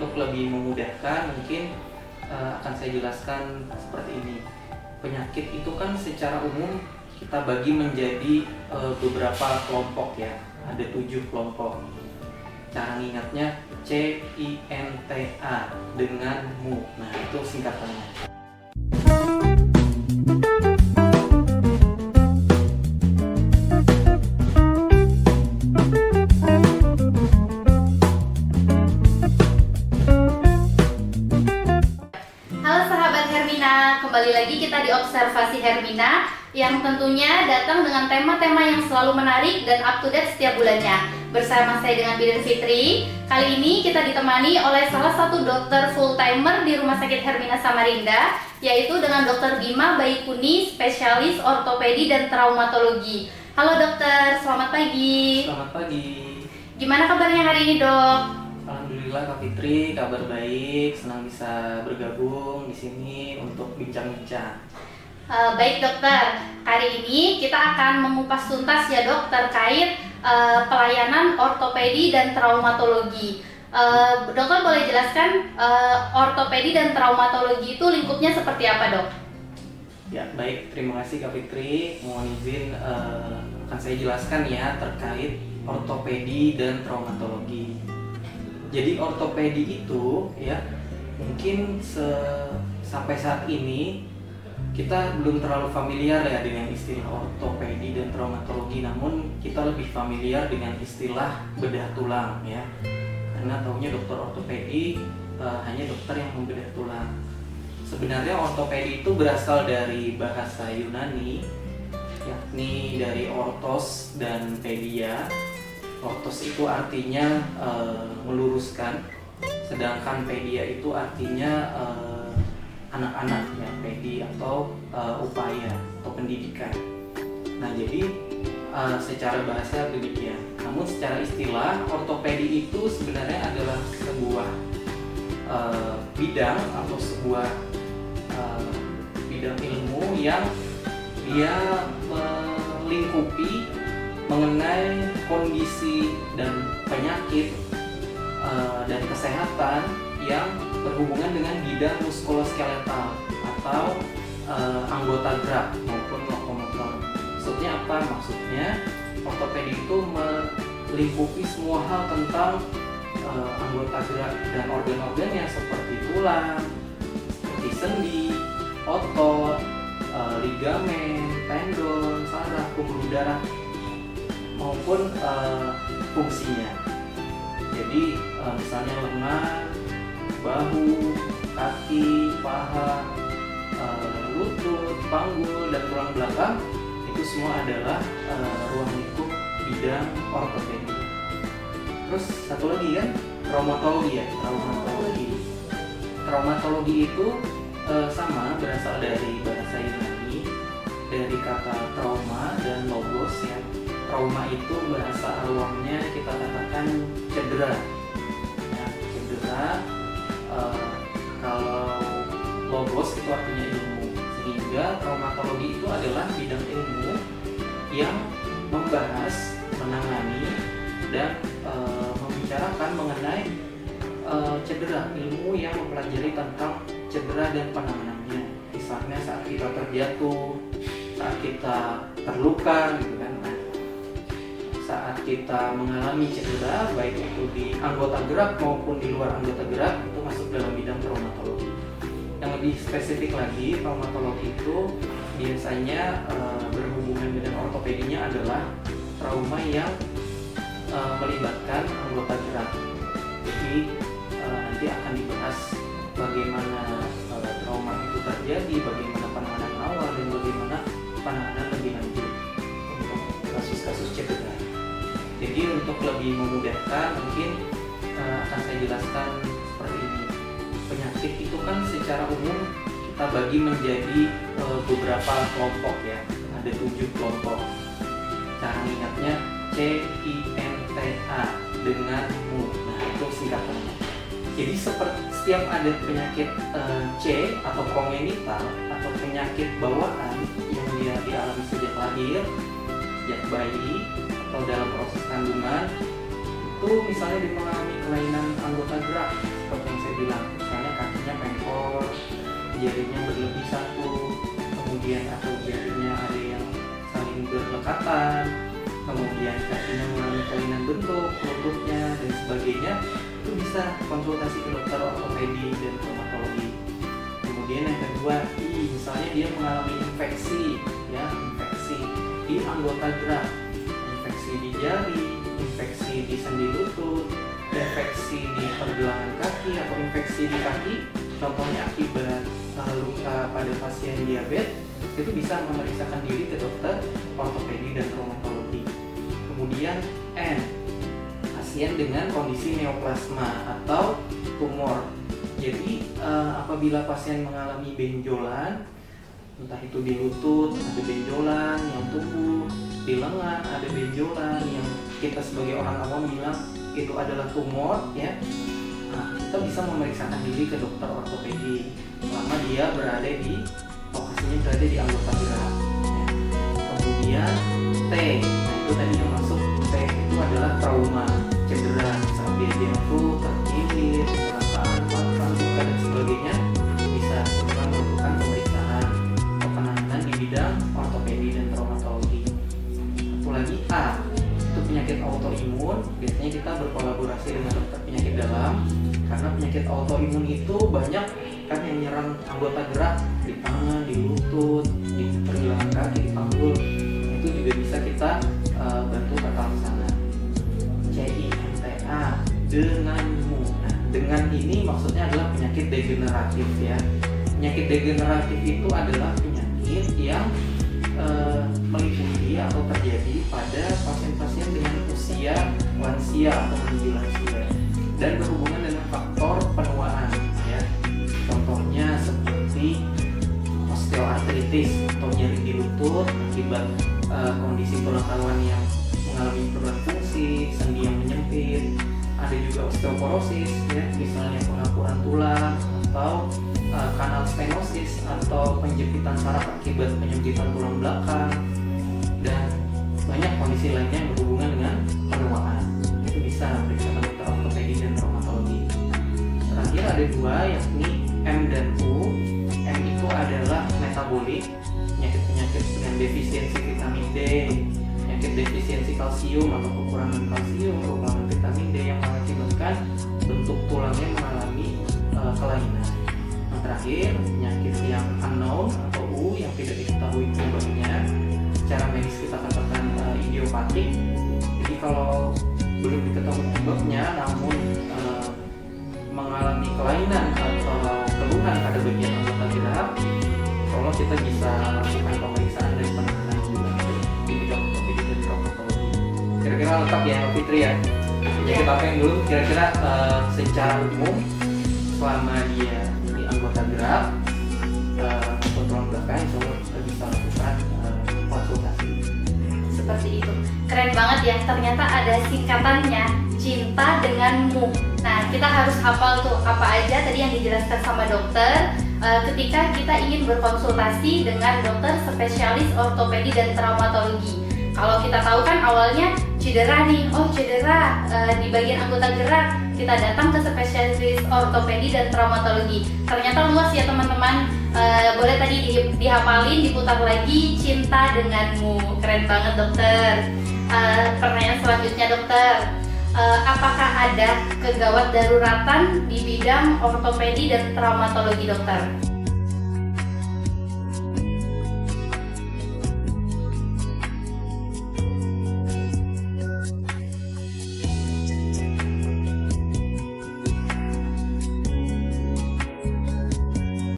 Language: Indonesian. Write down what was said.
untuk lebih memudahkan mungkin akan saya jelaskan seperti ini. Penyakit itu kan secara umum kita bagi menjadi beberapa kelompok ya. Ada 7 kelompok. Cara ngingatnya CINTA dengan mu. Nah, itu singkatannya. Halo sahabat Hermina, kembali lagi kita di Observasi Hermina yang tentunya datang dengan tema-tema yang selalu menarik dan up to date setiap bulannya. Bersama saya dengan Bidan Fitri, kali ini kita ditemani oleh salah satu dokter full-timer di Rumah Sakit Hermina Samarinda, yaitu dengan Dr. Bima Baikuni, spesialis ortopedi dan traumatologi. Halo dokter, selamat pagi. Selamat pagi. Gimana kabarnya hari ini dok? Alhamdulillah Kak Fitri, kabar baik, senang bisa bergabung di sini untuk bincang-bincang. Baik dokter, kali ini kita akan mengupas tuntas ya dok terkait pelayanan ortopedi dan traumatologi. Dokter boleh jelaskan ortopedi dan traumatologi itu lingkupnya seperti apa dok? Ya baik, terima kasih Kak Fitri. Mohon izin akan saya jelaskan ya terkait ortopedi dan traumatologi. Jadi ortopedi itu ya mungkin sampai saat ini kita belum terlalu familiar ya dengan istilah ortopedi dan traumatologi, namun kita lebih familiar dengan istilah bedah tulang ya. Karena taunya dokter ortopedi hanya dokter yang membedah tulang. Sebenarnya ortopedi itu berasal dari bahasa Yunani, yakni dari ortos dan pedia. Ortos itu artinya meluruskan, sedangkan pedia itu artinya anak-anak ya, pedi atau upaya atau pendidikan. Nah jadi secara bahasa demikian. Namun secara istilah ortopedi itu sebenarnya adalah sebuah bidang atau sebuah bidang ilmu yang dia melingkupi mengenai kondisi dan penyakit dan kesehatan yang berhubungan dengan bidang muskuloskeletal atau anggota gerak maupun lokomotor. Maksudnya apa? Maksudnya ortopedi itu melingkupi semua hal tentang anggota gerak dan organ-organnya seperti tulang, seperti sendi, otot, ligamen, tendon, saraf, pembuluh darah maupun fungsinya. Jadi misalnya lengan, bahu, kaki, paha, lutut, panggul, dan tulang belakang itu semua adalah ruang lingkup bidang ortopedi. Terus satu lagi kan traumatologi ya, traumatologi itu sama, berasal dari bahasa Yunani, dari kata trauma dan logos ya. Trauma itu bahasa awamnya kita katakan cedera ya, cedera. Kalau logos itu artinya ilmu, sehingga traumatologi itu adalah bidang ilmu yang membahas, menangani, dan membicarakan mengenai cedera, ilmu yang mempelajari tentang cedera dan penanganannya. Misalnya saat kita terjatuh, saat kita terluka gitu kan. Nah, saat kita mengalami cedera baik itu di anggota gerak maupun di luar anggota gerak, itu masuk dalam bidang traumatologi. Yang lebih spesifik lagi, traumatologi itu biasanya berhubungan dengan ortopedinya adalah trauma yang melibatkan anggota gerak. Jadi nanti akan dibahas bagaimana trauma itu terjadi, bagaimana penanganan awal, dan bagaimana penanganan lebih lanjut untuk kasus-kasus cedera. Jadi untuk lebih memudahkan mungkin akan saya jelaskan seperti ini. Penyakit itu kan secara umum kita bagi menjadi beberapa kelompok ya. Ada 7 kelompok. Cara ingatnya CINTA dengan mu. Nah itu singkatannya. Jadi setiap ada penyakit C atau kongenital atau penyakit bawaan yang dia dialami sejak lahir, sejak bayi atau dalam proses kandungan, itu misalnya dia mengalami kelainan anggota gerak seperti yang bilang, misalnya kakinya pengkor, jarinya berlebih satu, kemudian atau jarinya ada yang saling berlekatan, kemudian kakinya mengalami kelainan bentuk, lututnya dan sebagainya, itu bisa konsultasi ke dokter ortopedi dan traumatologi. Kemudian yang kedua, misalnya dia mengalami infeksi, ya infeksi di anggota gerak, infeksi di jari, infeksi di sendi lutut, infeksi di pergelangan kaki atau infeksi di kaki, contohnya akibat luka pada pasien diabetes, itu bisa memeriksakan diri ke dokter ortopedi dan traumatologi. Kemudian N, pasien dengan kondisi neoplasma atau tumor. Jadi apabila pasien mengalami benjolan, entah itu di lutut ada benjolan yang tumbuh, di lengan ada benjolan yang kita sebagai orang awam bilang itu adalah tumor, ya. Nah, kita bisa memeriksakan diri ke dokter ortopedi selama dia berada di lokasinya berada di anggota gerak. Ya. Kemudian T, nah itu tadi yang masuk T itu adalah trauma, cedera, saat dia jatuh, terkilir, kecelakaan, patah, luka dan sebagainya, bisa segera melakukan pemeriksaan atau penanganan di bidang ortopedi dan traumatologi. Satu lagi A, itu penyakit autoimun. Biasanya kita berkolaborasi dengan dokter penyakit dalam, karena penyakit autoimun itu banyak kan yang nyerang anggota gerak di tangan, di lutut, di pergelangan kaki, di panggul. Itu juga bisa kita bantu tata laksana. CINTA, denganmu. Nah, dengan ini maksudnya adalah penyakit degeneratif, ya. Penyakit degeneratif itu adalah penyakit yang meliputi atau terjadi pada pasien-pasien dengan usia lansia atau menuju lansia dan berhubungan dengan faktor penuaan, ya. Contohnya seperti osteoartritis atau nyeri di lutut akibat kondisi tulang rawan yang mengalami penurunan fungsi, sendi yang menyempit. Ada juga osteoporosis, ya, misalnya pengapuran tulang atau kanal stenosis atau penjepitan saraf akibat penyempitan tulang belakang, dan banyak kondisi lainnya yang berhubungan dengan penuaan. Itu bisa periksa dokter ortopedi dan traumatologi. Terakhir ada dua, yakni M dan U. M itu adalah metabolik, penyakit-penyakit dengan defisiensi vitamin D, penyakit defisiensi kalsium atau kekurangan kalsium, kekurangan vitamin D yang mengakibatkan bentuk tulangnya mengalami kelainan. Yang terakhir, penyakit yang unknown atau U yang tidak diketahui penyebabnya, secara medis kita katakan idiopatik. Jadi kalau belum diketahui penyebabnya namun mengalami kelainan atau keluhan pada bagian anggota gerak, kalau kita bisa lakukan pemeriksaan dan penanganan di bidang ortopedi dan traumatologi. Kira-kira lengkap ya, Fitri, ya. Penyakit apa yang dulu kira-kira secara umum selama dia di anggota gerak atau tulang belakang, insya kita bisa lakukan konsultasi. Seperti itu. Keren banget ya, ternyata ada singkatannya, cinta denganmu. Nah, kita harus hafal tuh apa aja tadi yang dijelaskan sama dokter ketika kita ingin berkonsultasi dengan dokter spesialis ortopedi dan traumatologi. Kalau kita tahu kan awalnya cedera nih, cedera di bagian anggota gerak, kita datang ke spesialis ortopedi dan traumatologi. Ternyata luas ya teman-teman. Boleh tadi dihafalin, diputar lagi, cinta denganmu. Keren banget dokter. Pertanyaan selanjutnya dokter, apakah ada kegawat daruratan di bidang ortopedi dan traumatologi dokter?